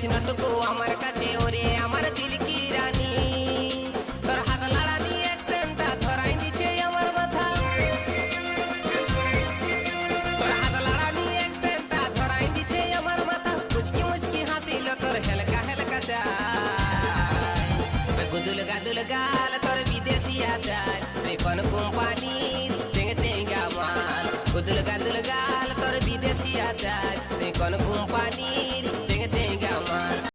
প্রশ্নটুকু আমার কাছে ওরে আমার দিল কি রানী তোর হাত লাড়ানি অ্যাকসেন্টটা ধরাই দিছে আমার মাথা তোর হাত লাড়ানি অ্যাকসেন্টটা ধরাই দিছে আমার মাথা মুচকি মুচকি হাসিল তোর হেলকা হেলকা চাই গুদুল গাদুল গাল তোর বিদেশিয়া চাই কোন কোম্পানির চেঙ্গে চেঙ্গা মাল গুদুল গাদুল গাল তোর বিদেশিয়া চাই কোন কোম্পানির চেঙ্গে চেঙ্গা মাল